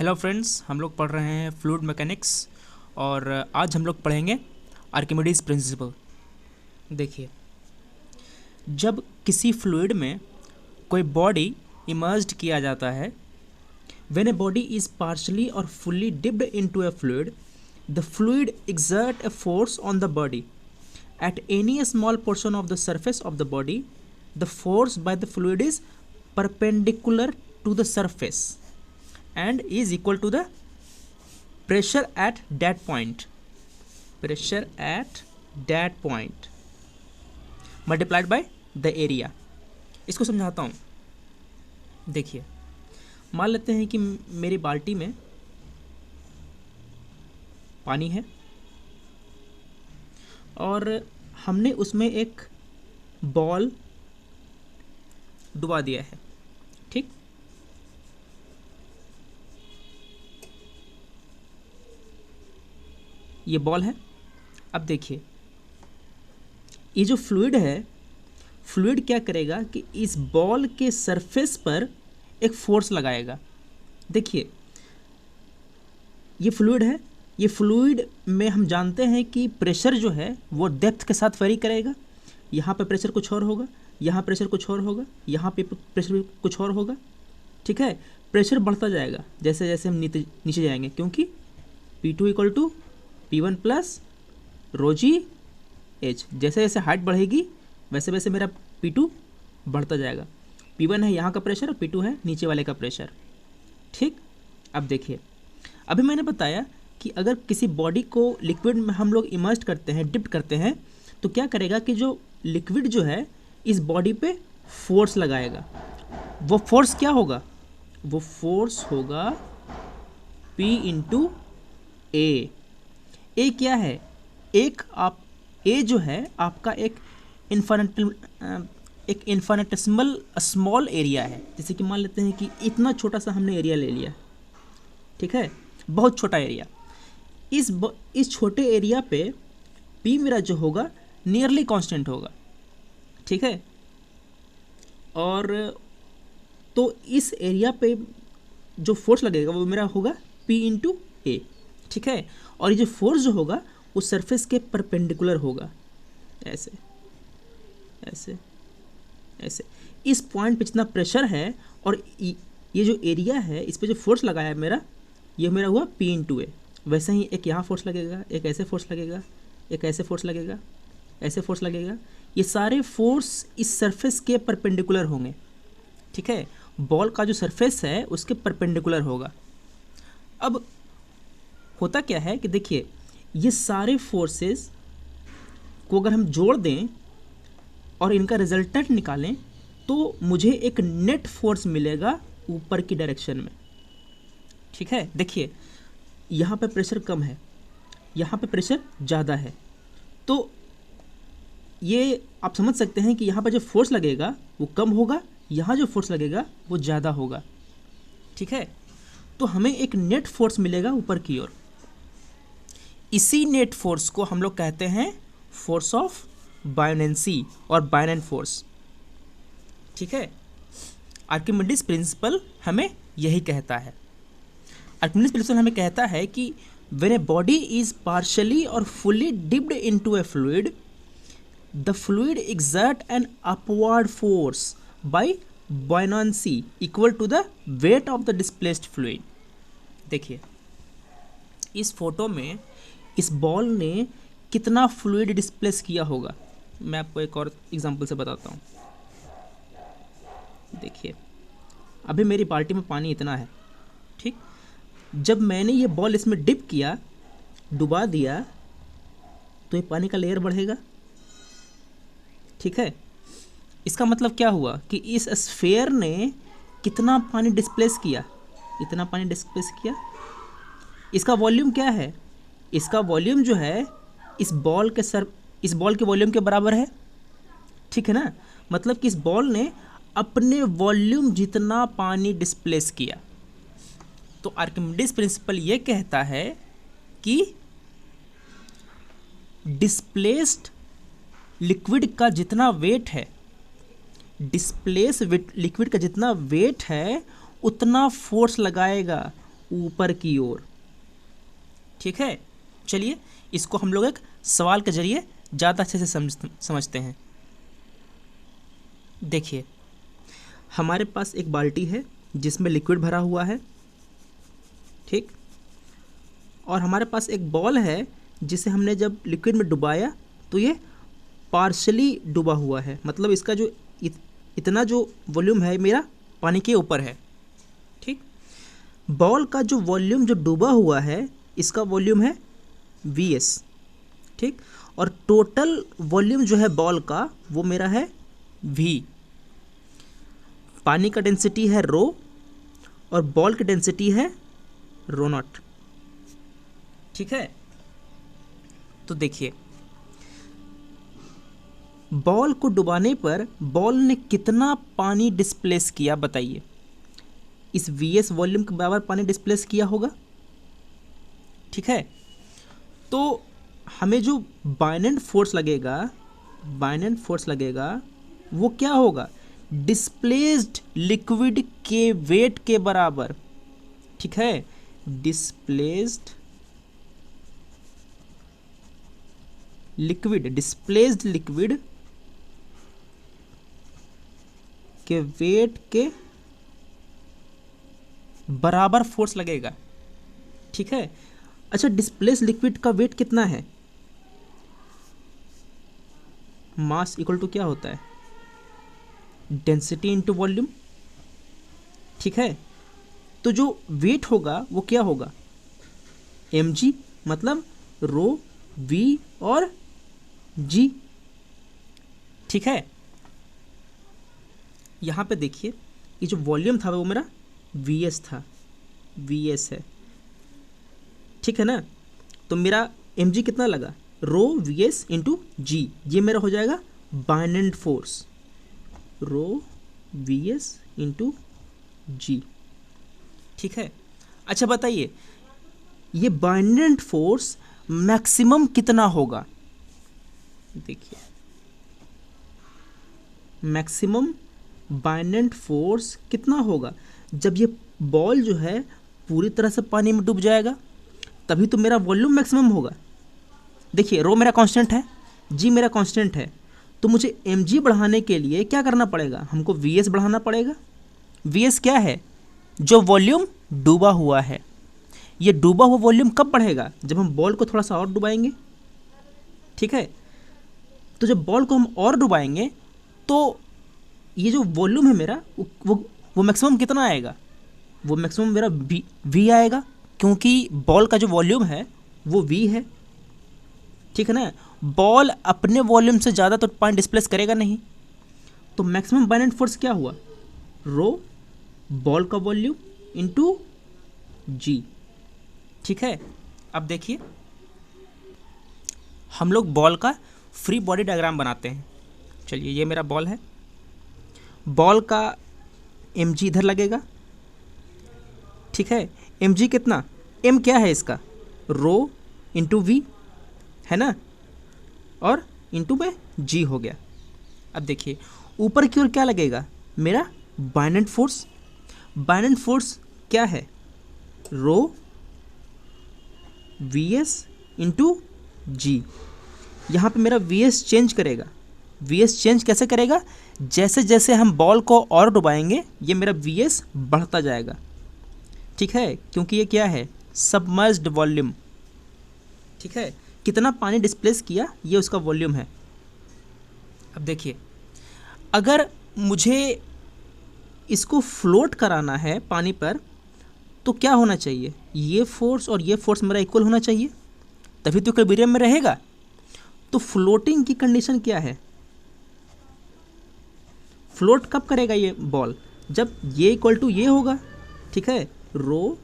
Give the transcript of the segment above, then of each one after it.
Hello friends, हम लोग पढ़ रहे हैं फ्लूइड मैकेनिक्स और आज हम लोग पढ़ेंगे आर्किमिडीज प्रिंसिपल। देखिए, जब किसी फ्लूइड में कोई बॉडी इमर्ज्ड किया जाता है, when a body is partially और fully dipped into a the fluid exert a force on the body at any small portion of the surface of the body. The force by the fluid is perpendicular to the surface and is equal to the pressure at that point multiplied by the area. इसको समझाता हूँ। देखिए, मान लेते हैं कि मेरी बाल्टी में पानी है और हमने उसमें एक बॉल डुबा दिया है। ठीक, ये बॉल है। अब देखिए, ये जो फ्लूइड है, फ्लूइड क्या करेगा कि इस बॉल के सरफेस पर एक फोर्स लगाएगा। देखिए, ये फ्लूइड है। ये फ्लूइड में हम जानते हैं कि प्रेशर जो है वो डेप्थ के साथ वेरी करेगा। यहाँ पे प्रेशर कुछ और होगा, यहाँ प्रेशर कुछ और होगा, यहाँ पे प्रेशर कुछ और होगा। ठीक है, प्रेशर बढ़ता जाएगा जैसे जैसे हम नीचे जाएंगे, क्योंकि P2 equal to P1 plus ρg H। जैसे जैसे हाइट बढ़ेगी वैसे वैसे मेरा P2 बढ़ता जाएगा। P1 है यहाँ का प्रेशर और P2 है नीचे वाले का प्रेशर। ठीक, अब देखिए, अभी मैंने बताया कि अगर किसी बॉडी को लिक्विड में हम लोग इमर्ज करते हैं, डिप करते हैं, तो क्या करेगा कि जो लिक्विड जो है इस बॉडी पे फोर्स लगाएगा। वो फोर्स क्या होगा? वो फोर्स होगा P इंटू ए। ए क्या है? ए जो है आपका एक इन्फिनिटेसिमल स्मॉल एरिया है। जैसे कि मान लेते हैं कि इतना छोटा सा हमने एरिया ले लिया। ठीक है, बहुत छोटा एरिया। इस छोटे एरिया पे P मेरा जो होगा नियरली कांस्टेंट होगा। ठीक है, और तो इस एरिया पे जो फोर्स लगेगा वो मेरा होगा P इंटू ए। ठीक है, और ये जो फोर्स जो होगा वो सरफेस के परपेंडिकुलर होगा, ऐसे ऐसे ऐसे। इस पॉइंट पे जितना प्रेशर है और ये जो एरिया है इस पे जो फोर्स लगाया है मेरा, ये मेरा हुआ P इंटू ए। वैसे ही एक यहाँ फोर्स लगेगा, एक ऐसे फोर्स लगेगा, एक ऐसे फोर्स लगेगा, ऐसे फोर्स लगेगा। ये सारे फोर्स इस सरफेस के परपेंडिकुलर होंगे। ठीक है, बॉल का जो सरफेस है उसके परपेंडिकुलर होगा। अब होता क्या है कि देखिए, ये सारे फोर्सेस को अगर हम जोड़ दें और इनका रिजल्टेंट निकालें तो मुझे एक नेट फोर्स मिलेगा ऊपर की डायरेक्शन में। ठीक है, देखिए, यहाँ पे प्रेशर कम है, यहाँ पे प्रेशर ज़्यादा है, तो ये आप समझ सकते हैं कि यहाँ पे जो फोर्स लगेगा वो कम होगा, यहाँ जो फोर्स लगेगा वो ज़्यादा होगा। ठीक है, तो हमें एक नेट फोर्स मिलेगा ऊपर की ओर। इसी नेट फोर्स को हम लोग कहते हैं फोर्स ऑफ बायोनेंसी और बायोनेंट फोर्स। ठीक है, आर्किमिडीज प्रिंसिपल हमें यही कहता है। आर्किमिडीज प्रिंसिपल हमें कहता है कि when a body is partially और fully dipped into a fluid, the fluid exert an upward force by buoyancy equal to the weight of the displaced fluid. देखिए, इस फोटो में इस बॉल ने कितना फ्लूइड डिस्प्लेस किया होगा, मैं आपको एक और एग्जांपल से बताता हूँ। देखिए, अभी मेरी बाल्टी में पानी इतना है। ठीक, जब मैंने ये बॉल इसमें डिप किया, डुबा दिया, तो ये पानी का लेयर बढ़ेगा। ठीक है, इसका मतलब क्या हुआ कि इस स्फीयर ने कितना पानी डिस्प्लेस किया, इतना पानी डिस्प्लेस किया। इसका वॉल्यूम क्या है? इसका वॉल्यूम जो है इस बॉल के वॉल्यूम के बराबर है। ठीक है ना, मतलब कि इस बॉल ने अपने वॉल्यूम जितना पानी डिस्प्लेस किया। तो आर्किमिडीज प्रिंसिपल ये कहता है कि डिस्प्लेस्ड लिक्विड का जितना वेट है, लिक्विड का जितना वेट है उतना फोर्स लगाएगा ऊपर की ओर। ठीक है, चलिए इसको हम लोग एक सवाल के जरिए ज़्यादा अच्छे से समझते हैं। देखिए, हमारे पास एक बाल्टी है जिसमें लिक्विड भरा हुआ है, ठीक, और हमारे पास एक बॉल है जिसे हमने जब लिक्विड में डुबाया तो ये पार्शली डूबा हुआ है, मतलब इसका जो इतना जो वॉल्यूम है मेरा पानी के ऊपर है। ठीक, बॉल का जो वॉल्यूम जो डूबा हुआ है इसका वॉल्यूम है Vs। ठीक, और टोटल वॉल्यूम जो है बॉल का वो मेरा है V। पानी का डेंसिटी है रो और बॉल की डेंसिटी है रो नॉट। ठीक है, तो देखिए बॉल को डुबाने पर बॉल ने कितना पानी डिस्प्लेस किया बताइए। इस Vs वॉल्यूम के बराबर पानी डिस्प्लेस किया होगा। ठीक है, तो हमें जो बाइनेंट फोर्स लगेगा वो क्या होगा, डिस्प्लेस्ड लिक्विड के वेट के बराबर। ठीक है, डिस्प्लेस्ड लिक्विड के वेट के बराबर फोर्स लगेगा। ठीक है, अच्छा डिस्प्लेस लिक्विड का वेट कितना है, मास इक्वल टू क्या होता है, डेंसिटी इनटू वॉल्यूम। ठीक है, तो जो वेट होगा वो क्या होगा, mg, मतलब रो v और g। ठीक है, यहाँ पे देखिए ये जो वॉल्यूम था वो मेरा Vs था, Vs है। ठीक है ना, तो मेरा mg कितना लगा, रो Vs इंटू जी, ये मेरा हो जाएगा बाइनेंट फोर्स, रो Vs इंटू जी। ठीक है, अच्छा बताइए ये बाइनेंट फोर्स मैक्सिमम कितना होगा, देखिए मैक्सिमम बाइनेंट फोर्स कितना होगा जब ये बॉल जो है पूरी तरह से पानी में डूब जाएगा, तभी तो मेरा वॉल्यूम मैक्सिमम होगा। देखिए रो मेरा कांस्टेंट है, जी मेरा कांस्टेंट है, तो मुझे mg बढ़ाने के लिए क्या करना पड़ेगा, हमको Vs बढ़ाना पड़ेगा। Vs क्या है, जो वॉल्यूम डूबा हुआ है। ये डूबा हुआ वॉल्यूम कब बढ़ेगा, जब हम बॉल को थोड़ा सा और डुबाएंगे। ठीक है, तो जब बॉल को हम और डुबाएंगे तो ये जो वॉल्यूम है मेरा वो मैक्सिमम कितना आएगा, वो मैक्सिमम मेरा v आएगा, क्योंकि बॉल का जो वॉल्यूम है वो v है। ठीक है ना, बॉल अपने वॉल्यूम से ज़्यादा तो पानी डिस्प्लेस करेगा नहीं, तो मैक्सिमम बाइनेंट फोर्स क्या हुआ, रो बॉल का वॉल्यूम इंटू जी। ठीक है, अब देखिए हम लोग बॉल का फ्री बॉडी डायग्राम बनाते हैं। चलिए ये मेरा बॉल है, बॉल का mg इधर लगेगा। ठीक है, mg कितना, m क्या है इसका, रो इंटू वी है ना, और इंटू में g हो गया। अब देखिए ऊपर की ओर क्या लगेगा, मेरा बाइनेंट फोर्स। बाइनेंट फोर्स क्या है, रो Vs इंटू जी। यहाँ पे मेरा Vs चेंज करेगा। Vs चेंज कैसे करेगा, जैसे जैसे हम बॉल को और डुबाएंगे ये मेरा Vs बढ़ता जाएगा। ठीक है, क्योंकि ये क्या है, सबमर्ज्ड वॉल्यूम। ठीक है, कितना पानी डिस्प्लेस किया ये उसका वॉल्यूम है। अब देखिए अगर मुझे इसको फ्लोट कराना है पानी पर तो क्या होना चाहिए, ये फोर्स और ये फोर्स मेरा इक्वल होना चाहिए, तभी तो इक्विलिब्रियम में रहेगा। तो फ्लोटिंग की कंडीशन क्या है, फ्लोट कब करेगा ये बॉल, जब ये इक्वल टू ये होगा। ठीक है, rho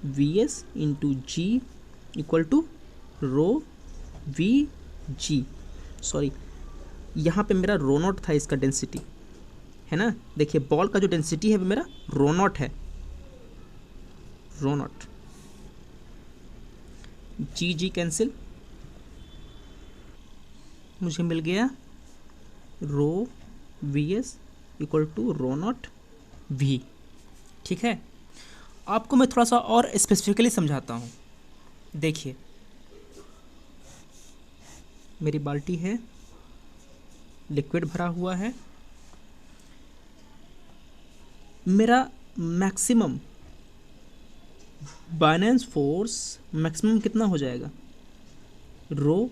Vs into g equal to rho V g, sorry यहाँ पे मेरा रो नॉट था इसका डेंसिटी है ना। देखिए बॉल का जो डेंसिटी है वो मेरा रो नॉट है, रो नॉट, जी जी कैंसिल, मुझे मिल गया rho Vs equal to rho naught V. ठीक है, आपको मैं थोड़ा सा और स्पेसिफिकली समझाता हूँ। देखिए, मेरी बाल्टी है, लिक्विड भरा हुआ है, मेरा मैक्सिमम बाइनेंस फोर्स मैक्सिमम कितना हो जाएगा, रो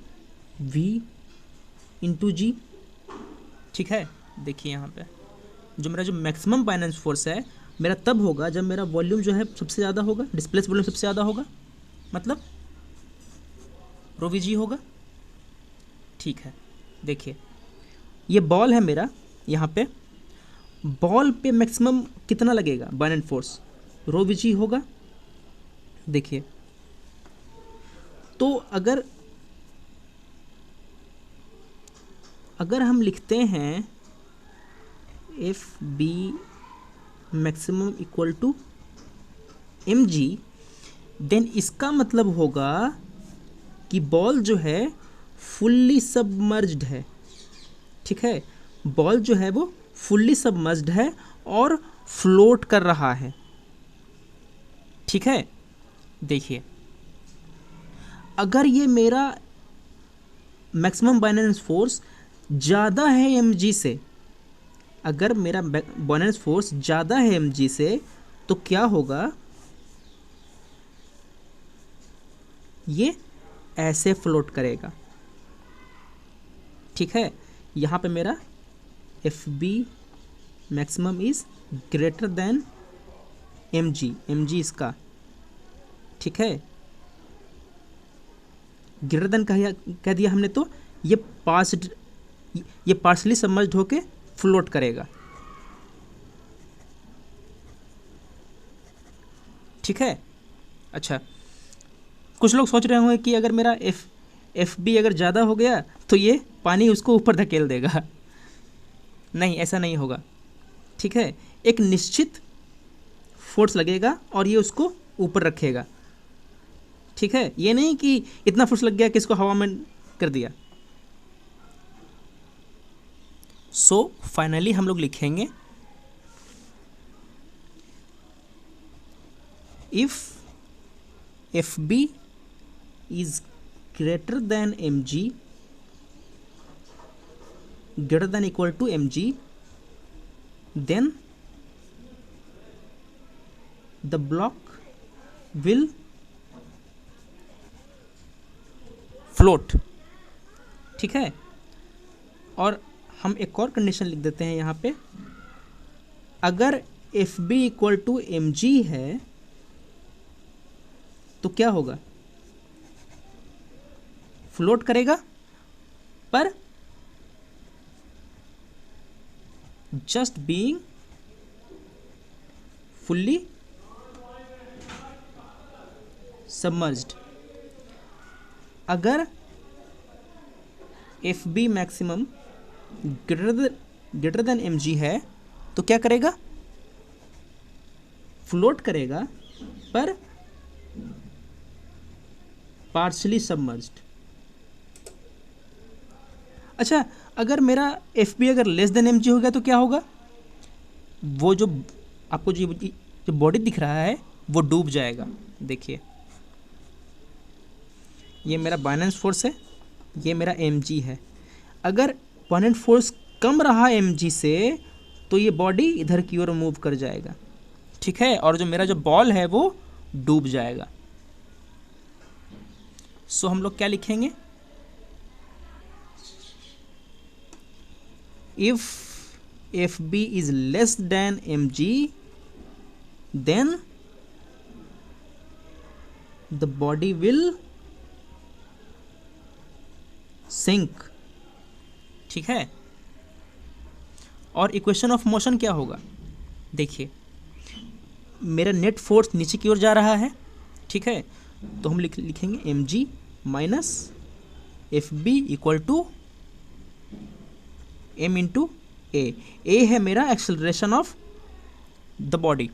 वी इंटू जी। ठीक है, देखिए यहाँ पे जो मेरा जो मैक्सिमम बाइनेंस फोर्स है मेरा तब होगा जब मेरा वॉल्यूम जो है सबसे ज़्यादा होगा, डिस्प्लेस वॉल्यूम सबसे ज़्यादा होगा, मतलब रो वी जी होगा। ठीक है, देखिए ये बॉल है मेरा, यहाँ पे बॉल पे मैक्सिमम कितना लगेगा buoyancy force, rho V G होगा। देखिए, तो अगर हम लिखते हैं F B maximum equal to M G, then इसका मतलब होगा कि बॉल जो है फुल्ली सबमर्ज्ड है। ठीक है, बॉल जो है वो फुल्ली सबमर्ज्ड है और फ्लोट कर रहा है। ठीक है, देखिए अगर ये मेरा मैक्सिमम बाइनेंस फोर्स ज़्यादा है एम जी से, अगर मेरा बाइनेंस फोर्स ज़्यादा है एम जी से, तो क्या होगा, ये ऐसे फ्लोट करेगा। ठीक है, यहाँ पे मेरा F B maximum is greater than M G इसका। ठीक है, ग्रेटर देन कह दिया हमने, तो ये पार्शली सबमर्ज्ड होके फ्लोट करेगा। ठीक है, अच्छा, कुछ लोग सोच रहे होंगे कि अगर मेरा एफ बी अगर ज़्यादा हो गया तो ये पानी उसको ऊपर धकेल देगा। नहीं, ऐसा नहीं होगा। ठीक है, एक निश्चित फोर्स लगेगा और ये उसको ऊपर रखेगा। ठीक है, ये नहीं कि इतना फोर्स लग गया कि इसको हवा में कर दिया। सो फाइनली हम लोग लिखेंगे if F B is greater than M G, greater than equal to mg, then the block will float। ठीक है, और हम एक और कंडीशन लिख देते हैं यहाँ पे, अगर F B equal to M G है तो क्या होगा, फ्लोट करेगा पर just being fully submerged। अगर F B maximum greater than M G है तो क्या करेगा, फ्लोट करेगा पर पार्शली सबमर्ज्ड। अच्छा, अगर मेरा एफ बी अगर लेस देन एम जी हो गया तो क्या होगा, वो जो आपको जो बॉडी दिख रहा है वो डूब जाएगा। देखिए, ये मेरा बाइनेंस फोर्स है, ये मेरा एम जी है। अगर बाइनेंस फोर्स कम रहा एम जी से तो ये बॉडी इधर की ओर मूव कर जाएगा। ठीक है, और जो मेरा जो बॉल है वो डूब जाएगा। सो हम लोग क्या लिखेंगे, if fb is less than mg then the body will sink। ठीक है, और इक्वेशन ऑफ मोशन क्या होगा, देखिए मेरा नेट फोर्स नीचे की ओर जा रहा है। ठीक है, तो हम लिखेंगे M G minus F B equal to M into A है मेरा एक्सेलरेशन ऑफ द बॉडी।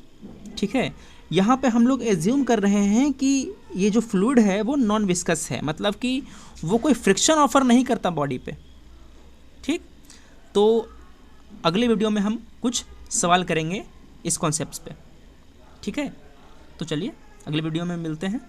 ठीक है, यहाँ पे हम लोग एज्यूम कर रहे हैं कि ये जो फ्लूइड है वो नॉन विस्कस है, मतलब कि वो कोई फ्रिक्शन ऑफर नहीं करता बॉडी पे। ठीक, तो अगले वीडियो में हम कुछ सवाल करेंगे इस कॉन्सेप्ट्स पे। ठीक है, तो चलिए अगले वीडियो में मिलते हैं।